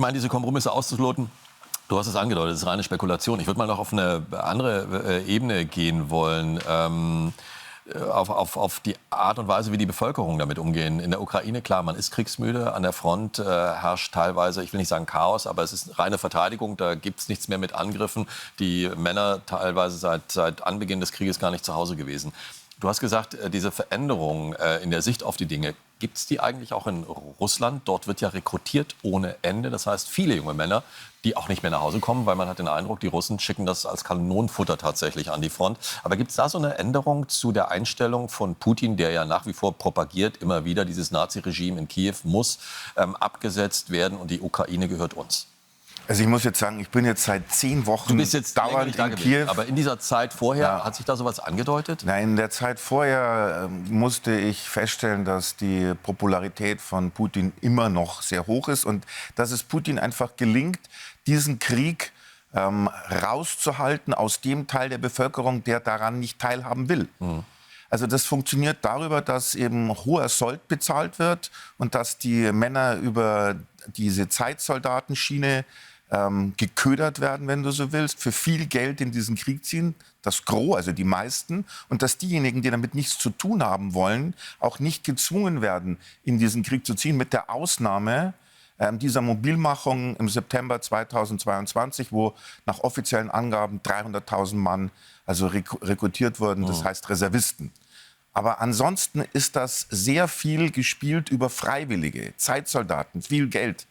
Ich meine, diese Kompromisse auszuloten, du hast es angedeutet, das ist reine Spekulation. Ich würde mal noch auf eine andere Ebene gehen wollen, auf die Art und Weise, wie die Bevölkerung damit umgehen. In der Ukraine, klar, man ist kriegsmüde. An der Front herrscht teilweise, ich will nicht sagen Chaos, aber es ist reine Verteidigung. Da gibt es nichts mehr mit Angriffen. Die Männer teilweise seit Anbeginn des Krieges gar nicht zu Hause gewesen. Du hast gesagt, diese Veränderung in der Sicht auf die Dinge, gibt es die eigentlich auch in Russland? Dort wird ja rekrutiert ohne Ende. Das heißt, viele junge Männer, die auch nicht mehr nach Hause kommen, weil man hat den Eindruck, die Russen schicken das als Kanonenfutter tatsächlich an die Front. Aber gibt es da so eine Änderung zu der Einstellung von Putin, der ja nach wie vor propagiert, immer wieder, dieses Nazi-Regime in Kiew muss abgesetzt werden und die Ukraine gehört uns? Also ich muss jetzt sagen, ich bin jetzt seit 10 Wochen dauernd in Kiew. Aber in dieser Zeit vorher, hat sich da sowas angedeutet? Nein, in der Zeit vorher musste ich feststellen, dass die Popularität von Putin immer noch sehr hoch ist und dass es Putin einfach gelingt, diesen Krieg rauszuhalten aus dem Teil der Bevölkerung, der daran nicht teilhaben will. Mhm. Also das funktioniert darüber, dass eben hoher Sold bezahlt wird und dass die Männer über diese Zeitsoldatenschiene geködert werden, wenn du so willst, für viel Geld in diesen Krieg ziehen, das Gros, also die meisten, und dass diejenigen, die damit nichts zu tun haben wollen, auch nicht gezwungen werden, in diesen Krieg zu ziehen, mit der Ausnahme dieser Mobilmachung im September 2022, wo nach offiziellen Angaben 300.000 Mann also rekrutiert wurden, das heißt Reservisten. Aber ansonsten ist das sehr viel gespielt über Freiwillige, Zeitsoldaten, viel Geld.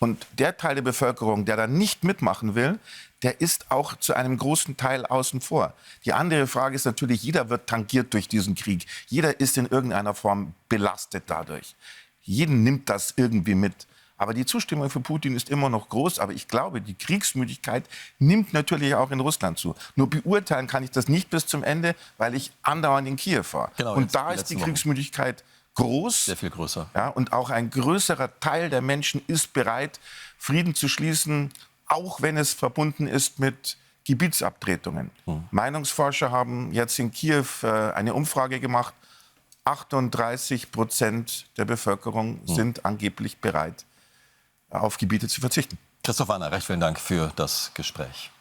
Und der Teil der Bevölkerung, der da nicht mitmachen will, der ist auch zu einem großen Teil außen vor. Die andere Frage ist natürlich, jeder wird tangiert durch diesen Krieg. Jeder ist in irgendeiner Form belastet dadurch. Jeden nimmt das irgendwie mit. Aber die Zustimmung für Putin ist immer noch groß. Aber ich glaube, die Kriegsmüdigkeit nimmt natürlich auch in Russland zu. Nur beurteilen kann ich das nicht bis zum Ende, weil ich andauernd in Kiew war. Genau, und da ist die Kriegsmüdigkeit groß. Sehr viel größer. Ja, und auch ein größerer Teil der Menschen ist bereit, Frieden zu schließen, auch wenn es verbunden ist mit Gebietsabtretungen. Meinungsforscher haben jetzt in Kiew eine Umfrage gemacht. 38% der Bevölkerung sind angeblich bereit, auf Gebiete zu verzichten. Christoph Wanner, recht vielen Dank für das Gespräch.